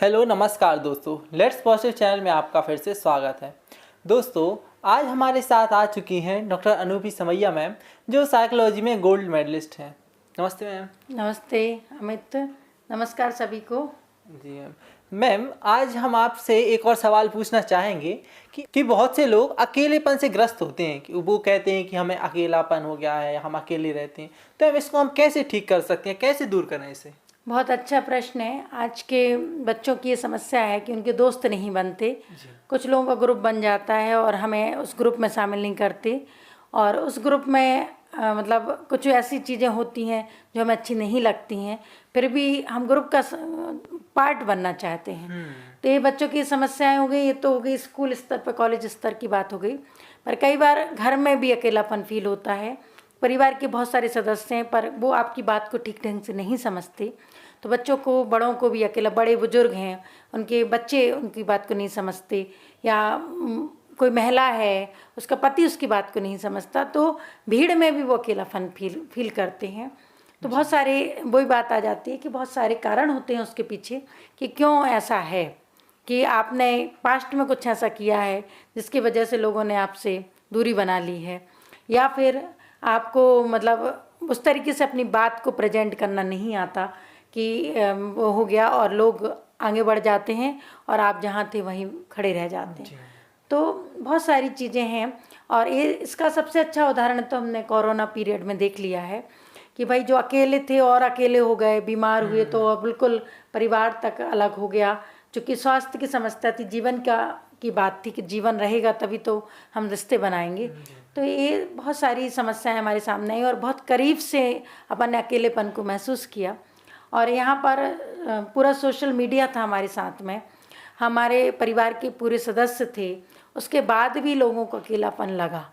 Hello नमस्कार दोस्तों, let's positive channel में आपका फिर से स्वागत है। दोस्तों, आज हमारे साथ आ चुकी हैं डॉक्टर अनूपी समैया मैम, जो साइकोलॉजी में गोल्ड मेडलिस्ट हैं। नमस्ते मैम। नमस्ते अमित, नमस्कार सभी को। जी मैम। मैम, आज हम आपसे एक और सवाल पूछना चाहेंगे कि बहुत से लोग अकेलेपन से ग्रस्त होते हैं, कि वो कहते हैं कि हमें अकेलापन हो गया है, हम अकेले रहते हैं। तो हम इसको कैसे ठीक कर सकते हैं, कैसे दूर करें इसे? बहुत अच्छा प्रश्न है। आज के बच्चों की ये समस्या है कि उनके दोस्त नहीं बनते। कुछ लोगों का ग्रुप बन जाता है और हमें उस ग्रुप में शामिल नहीं करते, और उस ग्रुप में मतलब कुछ ऐसी चीज़ें होती हैं जो हमें अच्छी नहीं लगती हैं, फिर भी हम ग्रुप का पार्ट बनना चाहते हैं। तो ये बच्चों की समस्याएं हो गई। ये तो हो गई स्कूल स्तर पर, कॉलेज स्तर की बात हो गई। पर कई बार घर में भी अकेलापन फील होता है। परिवार के बहुत सारे सदस्य हैं पर वो आपकी बात को ठीक ढंग से नहीं समझते। तो बच्चों को, बड़ों को भी अकेला, बड़े बुजुर्ग हैं, उनके बच्चे उनकी बात को नहीं समझते, या कोई महिला है, उसका पति उसकी बात को नहीं समझता, तो भीड़ में भी वो अकेलापन फील करते हैं। तो बहुत सारे वही बात आ जाती है कि बहुत सारे कारण होते हैं उसके पीछे कि क्यों ऐसा है, कि आपने पास्ट में कुछ ऐसा किया है जिसकी वजह से लोगों ने आपसे दूरी बना ली है, या फिर आपको मतलब उस तरीके से अपनी बात को प्रेजेंट करना नहीं आता कि वो हो गया और लोग आगे बढ़ जाते हैं और आप जहाँ थे वहीं खड़े रह जाते हैं। तो बहुत सारी चीज़ें हैं, और ये इसका सबसे अच्छा उदाहरण तो हमने कोरोना पीरियड में देख लिया है कि भाई जो अकेले थे और अकेले हो गए, बीमार हुए तो बिल्कुल परिवार तक अलग हो गया। चूँकि स्वास्थ्य की समस्या थी, जीवन की बात थी कि जीवन रहेगा तभी तो हम रिश्ते बनाएंगे। तो ये बहुत सारी समस्याएं हमारे सामने आई और बहुत करीब से अपन ने अकेलेपन को महसूस किया। और यहाँ पर पूरा सोशल मीडिया था हमारे साथ में, हमारे परिवार के पूरे सदस्य थे, उसके बाद भी लोगों को अकेलापन लगा,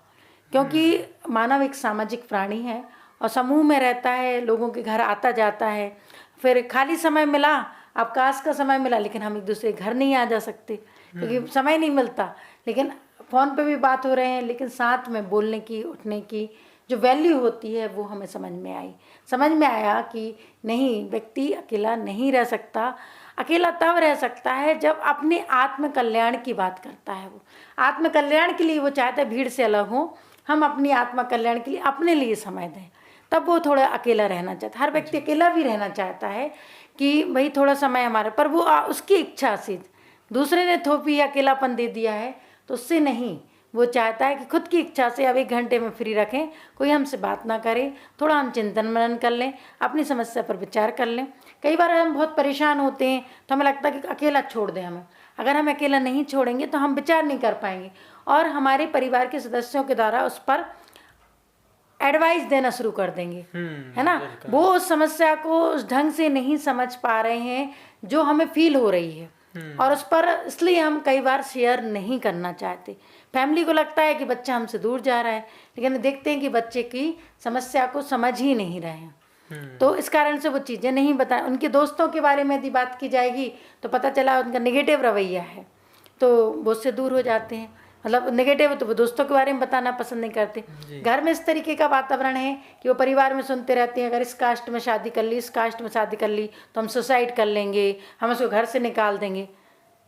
क्योंकि मानव एक सामाजिक प्राणी है और समूह में रहता है, लोगों के घर आता जाता है। फिर खाली समय मिला, अवकाश का समय मिला, लेकिन हम एक दूसरे के घर नहीं आ जा सकते क्योंकि समय नहीं मिलता। लेकिन फ़ोन पे भी बात हो रहे हैं, लेकिन साथ में बोलने की, उठने की जो वैल्यू होती है वो हमें समझ में आई। समझ में आया कि नहीं, व्यक्ति अकेला नहीं रह सकता। अकेला तब रह सकता है जब अपने आत्म कल्याण की बात करता है। वो आत्म कल्याण के लिए वो चाहता है भीड़ से अलग हो, हम अपनी आत्म कल्याण के लिए अपने लिए समय दें, तब वो थोड़ा अकेला रहना चाहता है। हर व्यक्ति अकेला भी रहना चाहता है कि भाई थोड़ा समय हमारे, पर वो उसकी इच्छा से, दूसरे ने थोपी अकेलापन दे दिया है तो उससे नहीं। वो चाहता है कि खुद की इच्छा से अब 1 घंटे में फ्री रखें, कोई हमसे बात ना करे, थोड़ा हम चिंतन मनन कर लें, अपनी समस्या पर विचार कर लें। कई बार हम बहुत परेशान होते हैं तो हमें लगता है कि अकेला छोड़ दें हमें। अगर हम अकेला नहीं छोड़ेंगे तो हम विचार नहीं कर पाएंगे, और हमारे परिवार के सदस्यों के द्वारा उस पर एडवाइस देना शुरू कर देंगे, है ना। वो उस समस्या को उस ढंग से नहीं समझ पा रहे हैं जो हमें फील हो रही है, और उस पर इसलिए हम कई बार शेयर नहीं करना चाहते। फैमिली को लगता है कि बच्चा हमसे दूर जा रहा है, लेकिन देखते हैं कि बच्चे की समस्या को समझ ही नहीं रहे हैं। तो इस कारण से वो चीज़ें नहीं बता। उनके दोस्तों के बारे में यदि बात की जाएगी तो पता चला उनका नेगेटिव रवैया है, तो वो उससे दूर हो जाते हैं। मतलब नेगेटिव तो वो दोस्तों के बारे में बताना पसंद नहीं करते। घर में इस तरीके का वातावरण है कि वो परिवार में सुनते रहते हैं, अगर इस कास्ट में शादी कर ली, इस कास्ट में शादी कर ली तो हम सुसाइड कर लेंगे, हम उसको घर से निकाल देंगे।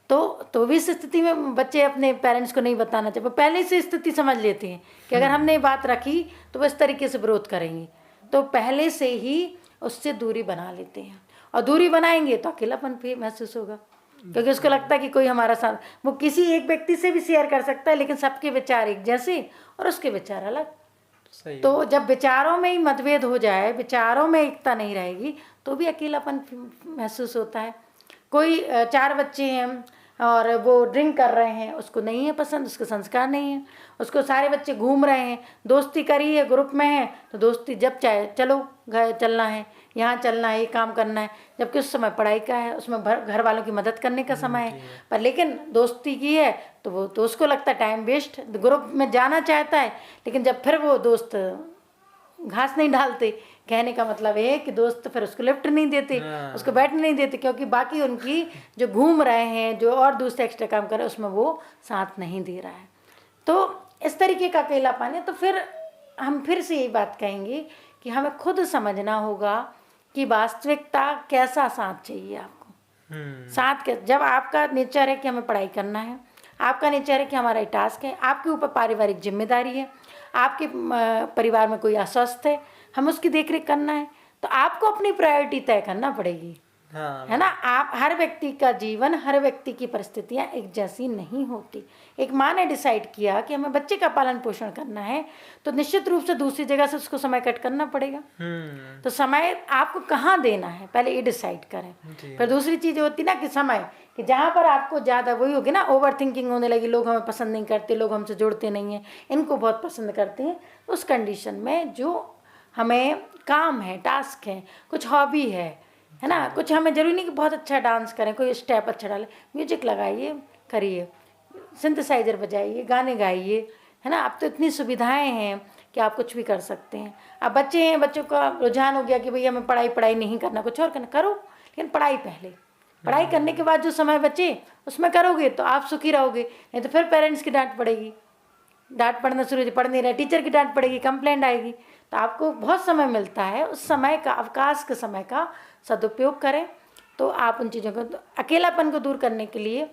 तो भी इस स्थिति में बच्चे अपने पेरेंट्स को नहीं बताना चाहिए। वो पहले से स्थिति समझ लेते हैं कि अगर हमने बात रखी तो वो इस तरीके से विरोध करेंगे, तो पहले से ही उससे दूरी बना लेते हैं। और दूरी बनाएंगे तो अकेलापन फिर महसूस होगा, क्योंकि उसको लगता है कि कोई हमारा साथ, वो किसी एक व्यक्ति से भी शेयर कर सकता है, लेकिन सबके विचार एक जैसे और उसके विचार अलग। तो जब विचारों में ही मतभेद हो जाए, विचारों में एकता नहीं रहेगी, तो भी अकेलापन महसूस होता है। कोई 4 बच्चे हैं और वो ड्रिंक कर रहे हैं, उसको नहीं है पसंद, उसके संस्कार नहीं है, उसको सारे बच्चे घूम रहे हैं, दोस्ती करी है, ग्रुप में है तो दोस्ती जब चाहे चलो, घर चलना है, यहाँ चलना है, ये काम करना है, जबकि उस समय पढ़ाई का है, उसमें घर वालों की मदद करने का समय है। पर लेकिन दोस्ती की है तो वो तो उसको लगता है टाइम वेस्ट। ग्रुप में जाना चाहता है, लेकिन जब फिर वो दोस्त घास नहीं डालते, कहने का मतलब है कि दोस्त फिर उसको लिफ्ट नहीं देते, उसको बैठने नहीं देते, क्योंकि बाकी उनकी जो घूम रहे हैं, जो और दूसरे एक्स्ट्रा काम कर रहे हैं, उसमें वो साथ नहीं दे रहा है। तो इस तरीके का अकेलापन है। तो फिर हम फिर से यही बात कहेंगे कि हमें खुद समझना होगा कि वास्तविकता कैसा साथ चाहिए आपको। साथ के जब आपका नेचर है कि हमें पढ़ाई करना है, आपका नेचर है कि हमारा टास्क है, आपके ऊपर पारिवारिक जिम्मेदारी है, आपके परिवार में कोई अस्वस्थ है, हमें उसकी देखरेख करना है, तो आपको अपनी प्रायोरिटी तय करना पड़ेगी। हाँ, है ना। आप हर व्यक्ति का जीवन, हर व्यक्ति की परिस्थितियां एक जैसी नहीं होती। एक माँ ने डिसाइड किया कि हमें बच्चे का पालन पोषण करना है, तो निश्चित रूप से दूसरी जगह से उसको समय कट करना पड़ेगा। तो समय आपको कहाँ देना है पहले ये डिसाइड करें। फिर दूसरी चीज़ होती ना कि समय, कि जहाँ पर आपको ज़्यादा वही होगी ना, ओवर थिंकिंग होने लगी, लोग हमें पसंद नहीं करते, लोग हमसे जुड़ते नहीं हैं, इनको बहुत पसंद करते हैं, उस कंडीशन में जो हमें काम है, टास्क है, कुछ हॉबी है ना, कुछ हमें जरूरी नहीं कि बहुत अच्छा डांस करें, कोई स्टेप अच्छा डाले, म्यूजिक लगाइए, करिए, सिंथेसाइजर बजाइए, गाने गाइए, है ना। अब तो इतनी सुविधाएं हैं कि आप कुछ भी कर सकते हैं। अब बच्चे हैं, बच्चों का रुझान हो गया कि भई हमें पढ़ाई नहीं करना, कुछ और करना, करो, लेकिन पढ़ाई पहले। पढ़ाई करने के बाद जो समय बचे उसमें करोगे तो आप सुखी रहोगे, नहीं तो फिर पेरेंट्स की डांट पड़ेगी, डांट पड़ना शुरू हो, पढ़ नहीं रहे, टीचर की डांट पड़ेगी, कंप्लेंट आएगी। तो आपको बहुत समय मिलता है, उस समय का, अवकाश के समय का सदुपयोग करें। तो आप उन चीज़ों को, अकेलापन को दूर करने के लिए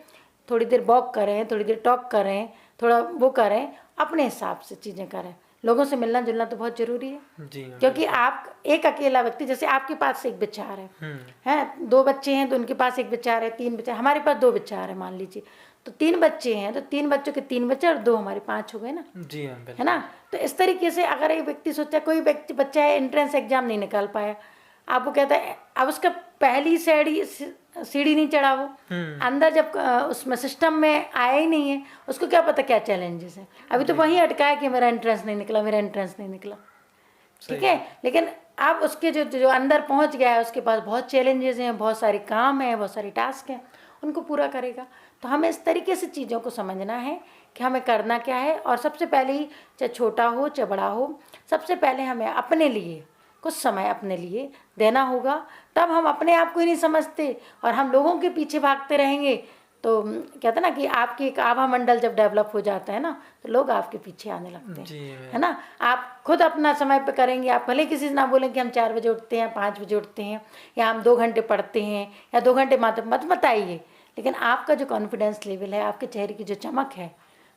थोड़ी देर वॉक करें, थोड़ी देर टॉक करें, थोड़ा वो करें, अपने हिसाब से चीज़ें करें। लोगों से मिलना जुलना तो बहुत ज़रूरी है, क्योंकि आप एक अकेला व्यक्ति, जैसे आपके पास एक विचार है, 2 बच्चे हैं तो उनके पास एक विचार है, 3 विचार, हमारे पास 2 विचार है मान लीजिए, तो 3 बच्चे हैं तो 3 बच्चों के 3 विचार और 2 हमारे 5 हो गए ना। जी हाँ, है ना। तो इस तरीके से अगर एक व्यक्ति सोचा, कोई व्यक्ति बच्चा है एंट्रेंस एग्जाम नहीं निकाल पाया, आप वो कहता है, अब उसका पहली सीढ़ी नहीं चढ़ा, वो अंदर जब उसमें सिस्टम में आया ही नहीं है, उसको क्या पता क्या चैलेंजेस हैं। अभी तो वही अटका है कि मेरा एंट्रेंस नहीं निकला, मेरा एंट्रेंस नहीं निकला, ठीक है। लेकिन अब उसके जो अंदर पहुंच गया है, उसके पास बहुत चैलेंजेस हैं, बहुत सारे काम हैं, बहुत सारे टास्क हैं, उनको पूरा करेगा। तो हमें इस तरीके से चीज़ों को समझना है कि हमें करना क्या है। और सबसे पहले ही, चाहे छोटा हो चाहे बड़ा हो, सबसे पहले हमें अपने लिए कुछ समय अपने लिए देना होगा। तब हम अपने आप को ही नहीं समझते और हम लोगों के पीछे भागते रहेंगे। तो कहते ना कि आपकी एक आभा मंडल जब डेवलप हो जाता है ना, तो लोग आपके पीछे आने लगते हैं, है ना। आप खुद अपना समय पे करेंगे, आप भले किसी से ना बोलें कि हम 4 बजे उठते हैं, 5 बजे उठते हैं, या हम 2 घंटे पढ़ते हैं, या 2 घंटे मत बताइए, लेकिन आपका जो कॉन्फिडेंस लेवल है, आपके चेहरे की जो चमक है,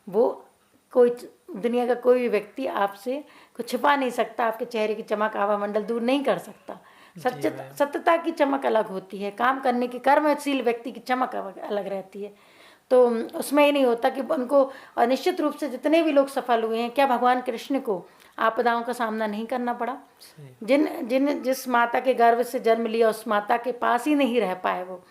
वो कोई दुनिया का कोई भी व्यक्ति आपसे कुछ छिपा नहीं सकता। आपके चेहरे की चमक आभा मंडल दूर नहीं कर सकता। सत्यता की चमक अलग होती है, काम करने की, कर्मशील व्यक्ति की चमक अलग रहती है। तो उसमें ये नहीं होता कि उनको, और निश्चित रूप से जितने भी लोग सफल हुए हैं, क्या भगवान कृष्ण को आपदाओं का सामना नहीं करना पड़ा? जिस माता के गर्भ से जन्म लिया, उस माता के पास ही नहीं रह पाए वो।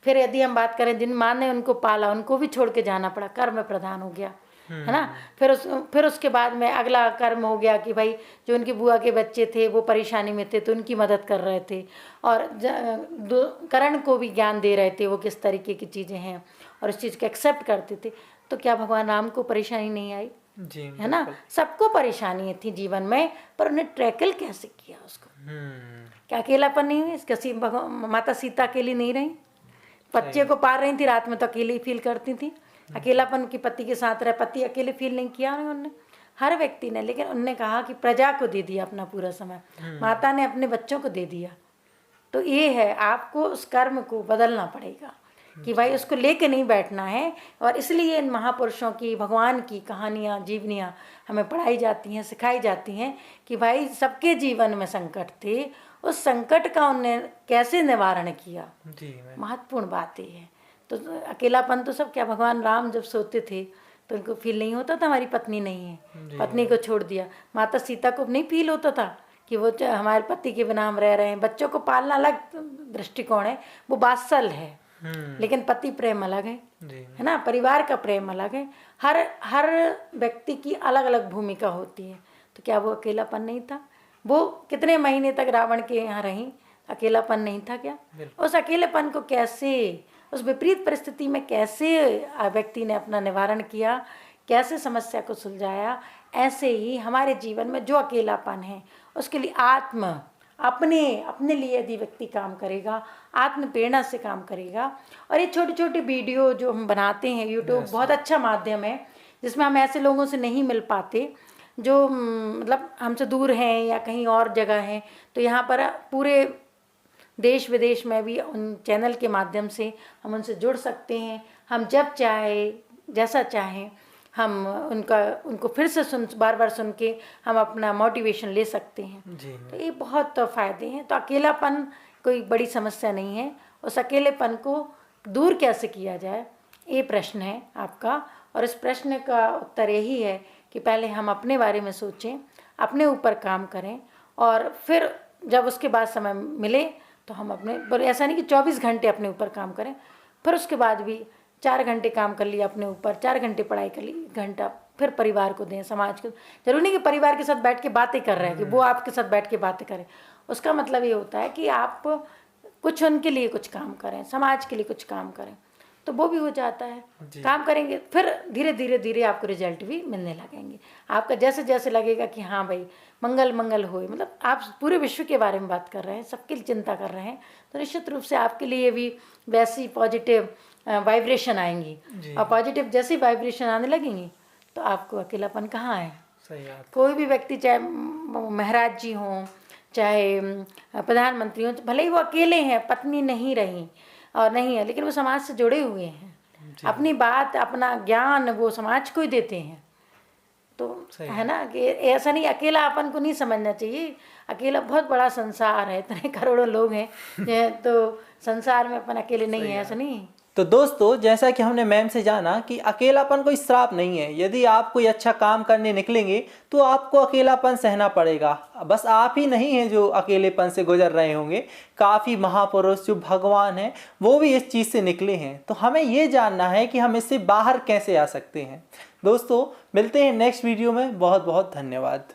फिर यदि हम बात करें, जिन माँ ने उनको पाला, उनको भी छोड़ के जाना पड़ा, कर्म प्रधान हो गया, है ना। फिर उसके बाद में अगला कर्म हो गया कि भाई जो उनकी बुआ के बच्चे थे वो परेशानी में थे, तो उनकी मदद कर रहे थे, और करण को भी ज्ञान दे रहे थे वो किस तरीके की चीज़ें हैं, और उस चीज़ को एक्सेप्ट करते थे। तो क्या भगवान राम को परेशानी नहीं आई? जी, है ना। सबको परेशानी थी जीवन में, पर उन्हें ट्रैकल कैसे किया उसको? क्या अकेलापन नहीं हुई? इसके माता सीता अकेली नहीं रही, बच्चे को पार रही थी, रात में तो अकेली ही फील करती थी। अकेलापन की पति के साथ रहे, पति अकेले फील नहीं किया उन्होंने, हर व्यक्ति ने। लेकिन उन्होंने कहा कि प्रजा को दे दिया अपना पूरा समय, माता ने अपने बच्चों को दे दिया। तो ये है, आपको उस कर्म को बदलना पड़ेगा कि भाई उसको लेके नहीं बैठना है। और इसलिए इन महापुरुषों की, भगवान की कहानियाँ, जीवनियाँ हमें पढ़ाई जाती हैं, सिखाई जाती हैं कि भाई सबके जीवन में संकट थे, उस संकट का उन्होंने कैसे निवारण किया। महत्वपूर्ण बात ये है। तो अकेलापन तो सब, क्या भगवान राम जब सोते थे तो उनको फील नहीं होता था हमारी पत्नी नहीं है, पत्नी को छोड़ दिया? माता सीता को नहीं फील होता था कि वो हमारे पति के बिना हम रह रहे हैं? बच्चों को पालना अलग दृष्टिकोण है, वो वात्सल है, लेकिन पति प्रेम अलग है ना, परिवार का प्रेम अलग है। हर व्यक्ति की अलग अलग भूमिका होती है। तो क्या वो अकेलापन नहीं था? वो कितने महीने तक रावण के यहाँ रही, अकेलापन नहीं था क्या? उस अकेलेपन को कैसे, उस विपरीत परिस्थिति में कैसे व्यक्ति ने अपना निवारण किया, कैसे समस्या को सुलझाया? ऐसे ही हमारे जीवन में जो अकेलापन है, उसके लिए अपने लिए यदि व्यक्ति काम करेगा, आत्म प्रेरणा से काम करेगा। और ये छोटी छोटी वीडियो जो हम बनाते हैं, यूट्यूब बहुत अच्छा माध्यम है, जिसमें हम ऐसे लोगों से नहीं मिल पाते जो मतलब हमसे दूर हैं या कहीं और जगह हैं। तो यहाँ पर पूरे देश विदेश में भी उन चैनल के माध्यम से हम उनसे जुड़ सकते हैं। हम जब चाहे जैसा चाहें हम उनको फिर से बार बार सुन के हम अपना मोटिवेशन ले सकते हैं। जी तो ये बहुत फ़ायदे हैं। तो अकेलापन कोई बड़ी समस्या नहीं है। उस अकेलेपन को दूर कैसे किया जाए, ये प्रश्न है आपका। और इस प्रश्न का उत्तर यही है कि पहले हम अपने बारे में सोचें, अपने ऊपर काम करें, और फिर जब उसके बाद समय मिले तो हम अपने, ऐसा नहीं कि 24 घंटे अपने ऊपर काम करें, फिर उसके बाद भी 4 घंटे काम कर लिया अपने ऊपर, 4 घंटे पढ़ाई कर ली, 1 घंटा फिर परिवार को दें, समाज को। जरूरी नहीं कि परिवार के साथ बैठ के बातें कर रहे हैं कि वो आपके साथ बैठ के बातें करें। उसका मतलब ये होता है कि आप कुछ उनके लिए कुछ काम करें, समाज के लिए कुछ काम करें, तो वो भी हो जाता है। काम करेंगे फिर धीरे धीरे धीरे आपको रिजल्ट भी मिलने लगेंगे। आपका जैसे जैसे लगेगा कि हाँ भाई मंगल मंगल होए, मतलब आप पूरे विश्व के बारे में बात कर रहे हैं, सबके लिए चिंता कर रहे हैं, तो निश्चित रूप से आपके लिए भी वैसी पॉजिटिव वाइब्रेशन आएंगी। और पॉजिटिव जैसी वाइब्रेशन आने लगेंगी तो आपको अकेलापन कहाँ है। सही बात। कोई भी व्यक्ति, चाहे महाराज जी हों, चाहे प्रधानमंत्री हों, भले ही वो अकेले हैं, पत्नी नहीं रही और नहीं है, लेकिन वो समाज से जुड़े हुए हैं। अपनी बात, अपना ज्ञान वो समाज को ही देते हैं। तो है ना कि ऐसा नहीं, अकेला अपन को नहीं समझना चाहिए। अकेला बहुत बड़ा संसार है, इतने करोड़ों लोग हैं तो संसार में अपन अकेले नहीं है, ऐसा नहीं। तो दोस्तों, जैसा कि हमने मैम से जाना कि अकेलापन कोई श्राप नहीं है। यदि आप कोई अच्छा काम करने निकलेंगे तो आपको अकेलापन सहना पड़ेगा। बस आप ही नहीं हैं जो अकेलेपन से गुजर रहे होंगे, काफ़ी महापुरुष जो भगवान हैं वो भी इस चीज़ से निकले हैं। तो हमें ये जानना है कि हम इससे बाहर कैसे आ सकते हैं। दोस्तों, मिलते हैं नेक्स्ट वीडियो में। बहुत बहुत धन्यवाद।